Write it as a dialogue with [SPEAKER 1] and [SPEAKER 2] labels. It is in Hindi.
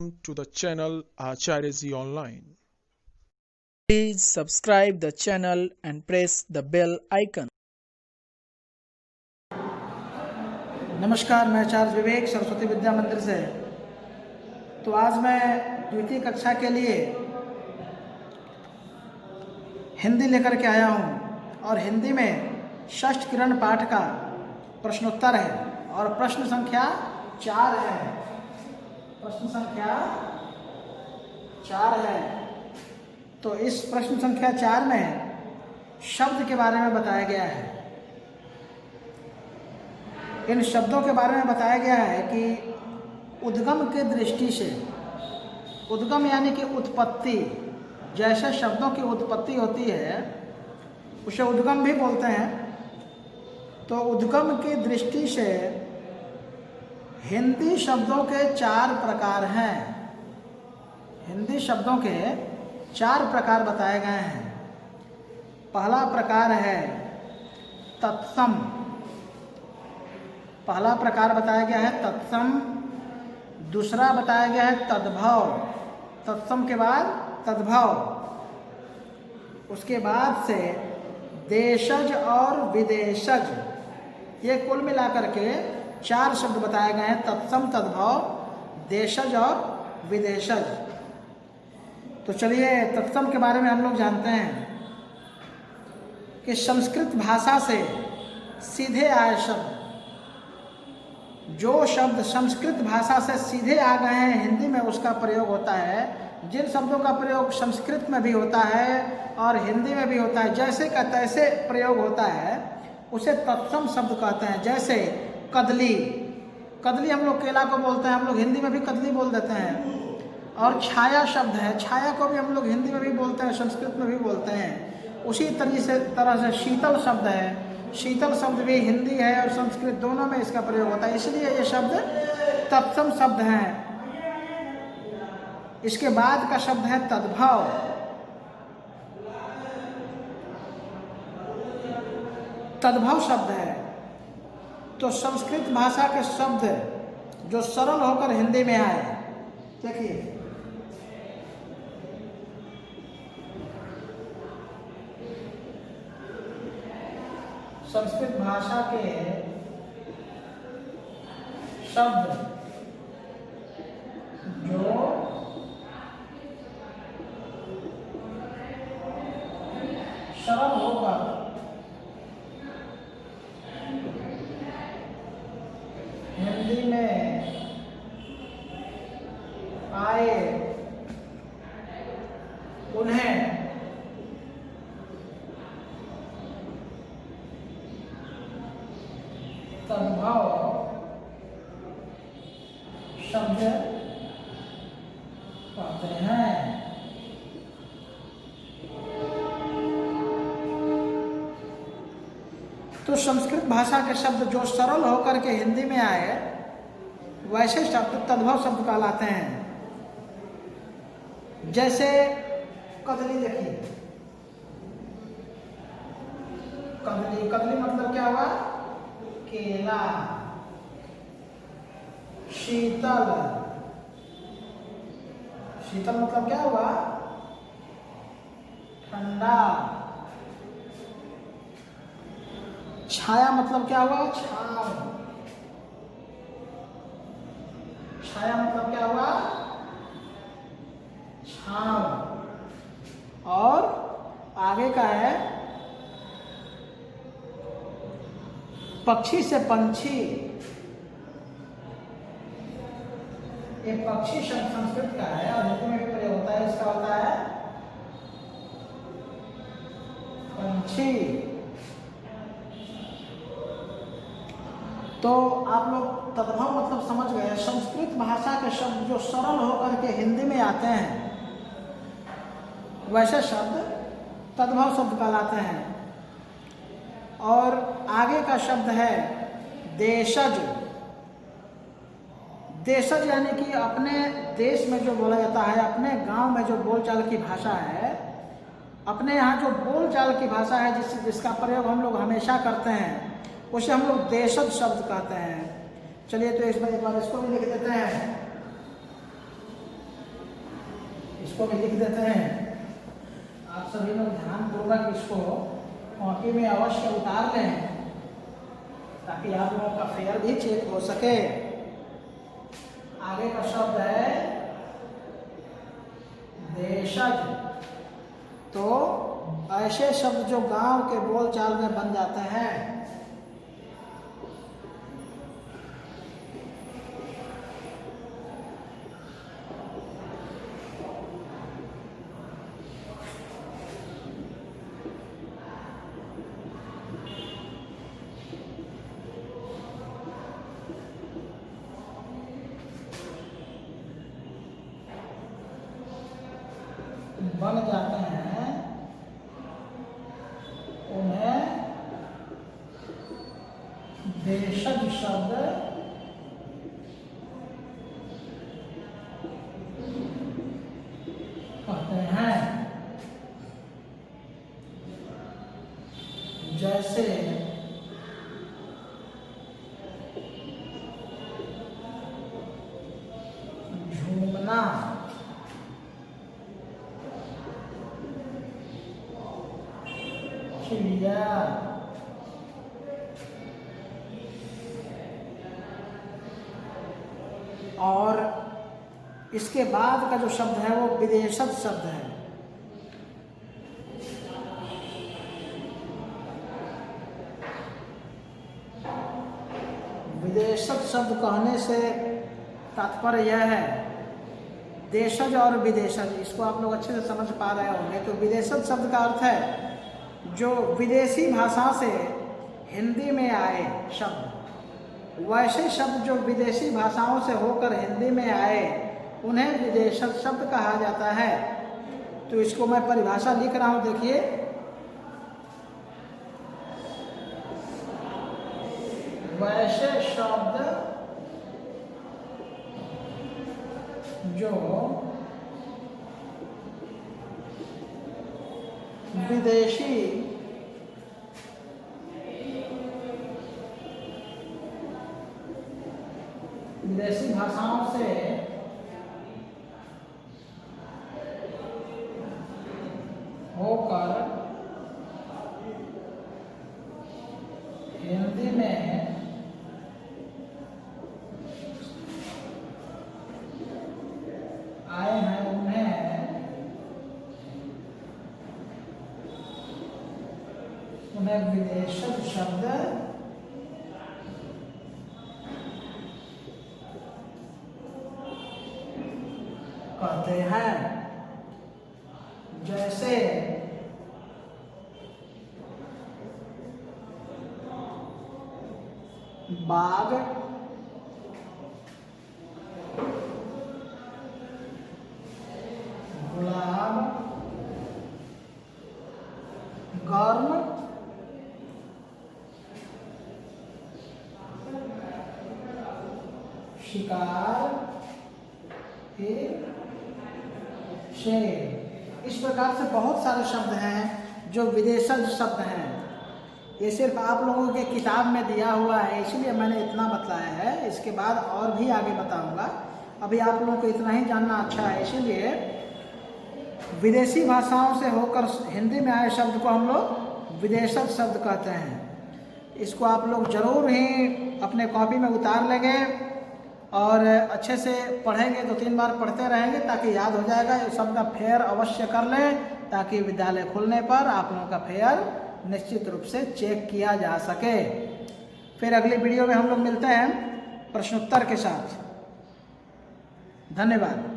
[SPEAKER 1] To the channel Acharya Online.
[SPEAKER 2] Please subscribe the channel and press the bell icon.
[SPEAKER 3] नमस्कार, मैं आचार्य विवेक सरस्वती विद्या मंदिर से। तो आज मैं द्वितीय कक्षा के लिए हिंदी लेकर के आया हूँ और हिंदी में षष्ठ किरण पाठ का प्रश्नोत्तर है और प्रश्न संख्या 4 है। प्रश्न संख्या 4 है। तो इस प्रश्न संख्या 4 में शब्द के बारे में बताया गया है। इन शब्दों के बारे में बताया गया है कि उद्गम के दृष्टि से, उद्गम यानी कि उत्पत्ति, जैसे शब्दों की उत्पत्ति होती है उसे उद्गम भी बोलते हैं। तो उद्गम की दृष्टि से हिंदी शब्दों के 4 प्रकार हैं। हिंदी शब्दों के 4 प्रकार बताए गए हैं। पहला प्रकार है तत्सम। पहला प्रकार बताया गया है तत्सम। दूसरा बताया गया है तद्भव। तत्सम के बाद तद्भव। उसके बाद से देशज और विदेशज, ये कुल मिलाकर के 4 शब्द बताए गए हैं। तत्सम, तद्भव, देशज और विदेशज। तो चलिए तत्सम के बारे में हम लोग जानते हैं कि संस्कृत भाषा से सीधे आए शब्द, जो शब्द संस्कृत भाषा से सीधे आ गए हैं हिंदी में, उसका प्रयोग होता है। जिन शब्दों का प्रयोग संस्कृत में भी होता है और हिंदी में भी होता है, जैसे का तैसे प्रयोग होता है, उसे तत्सम शब्द कहते हैं। जैसे कदली, कदली हम लोग केला को बोलते हैं, हम लोग हिंदी में भी कदली बोल देते हैं। और छाया शब्द है, छाया को भी हम लोग हिंदी में भी बोलते हैं, संस्कृत में भी बोलते हैं। उसी तरह से शीतल शब्द है, शीतल शब्द भी हिंदी है और संस्कृत दोनों में इसका प्रयोग होता है, इसलिए ये शब्द तत्सम शब्द हैं। इसके बाद का शब्द है तद्भव। तद्भव शब्द है तो संस्कृत भाषा के शब्द जो सरल होकर हिंदी में आए। देखिए संस्कृत भाषा के शब्द जो सरल होकर हिंदी में आए उन्हें तद्भव शब्द कहते हैं। तो संस्कृत भाषा के शब्द जो सरल होकर के हिंदी में आए, वैसे शब्द तद्भव शब्द कहलाते हैं। जैसे कदली, देखिए कदली, कदली मतलब क्या हुआ? केला। शीतल, शीतल मतलब क्या हुआ? ठंडा। छाया मतलब क्या हुआ? छाव। छाया मतलब क्या हुआ? छाव। और आगे का है पक्षी से पंछी। ये पक्षी शब्द संस्कृत का है और हिंदी में भी प्रयोग होता है। इसका होता है पंछी। तो आप लोग तद्भव मतलब समझ गए। संस्कृत भाषा के शब्द जो सरल होकर के हिंदी में आते हैं, वैसे शब्द तद्भव शब्द कहलाते हैं। और आगे का शब्द है देशज। देशज यानी कि अपने देश में जो बोला जाता है, अपने गांव में जो बोलचाल की भाषा है, अपने यहाँ जो बोलचाल की भाषा है, जिसका प्रयोग हम लोग हमेशा करते हैं, उसे हम लोग देशज शब्द कहते हैं। चलिए तो इस बार एक बार इसको भी लिख देते हैं। इसको भी लिख देते हैं। आप सभी लोग ध्यानपूर्वक इसको कॉपी में अवश्य उतार लें ताकि आप लोगों का फेयर भी चेक हो सके। आगे का शब्द है देशज। तो ऐसे शब्द जो गांव के बोलचाल में बन जाते हैं। बन जाते हैं उन्हें देशज शब्द कहते हैं। जैसे झूमना, चिड़िया, और इसके बाद का जो शब्द है वो विदेशज शब्द है। विदेशज शब्द कहने से तात्पर्य यह है, देशज और विदेशज, इसको आप लोग अच्छे से समझ पा रहे होंगे। तो विदेशज शब्द का अर्थ है जो विदेशी भाषा से हिंदी में आए शब्द। वैसे शब्द जो विदेशी भाषाओं से होकर हिंदी में आए उन्हें विदेशज शब्द कहा जाता है। तो इसको मैं परिभाषा लिख रहा हूं, देखिए। वैसे शब्द जो विदेशी भाषाओं से होकर हिंदी में आए हैं उन्हें विदेशज शब्द कहते हैं। जैसे बाग, गुलाब, गर्म, शिकार, शेर। इस प्रकार से बहुत सारे शब्द हैं जो विदेशज शब्द हैं। ये सिर्फ आप लोगों के किताब में दिया हुआ है, इसलिए मैंने इतना बताया है। इसके बाद और भी आगे बताऊंगा। अभी आप लोगों को इतना ही जानना अच्छा है। इसीलिए विदेशी भाषाओं से होकर हिंदी में आए शब्द को हम लोग विदेशज शब्द कहते हैं। इसको आप लोग जरूर ही अपने कॉपी में उतार लेंगे और अच्छे से पढ़ेंगे, 2-3 बार पढ़ते रहेंगे ताकि याद हो जाएगा। ये शब्द का फेयर अवश्य कर लें ताकि विद्यालय खुलने पर आप लोगों का फेयर निश्चित रूप से चेक किया जा सके। फिर अगली वीडियो में हम लोग मिलते हैं प्रश्नोत्तर के साथ। धन्यवाद।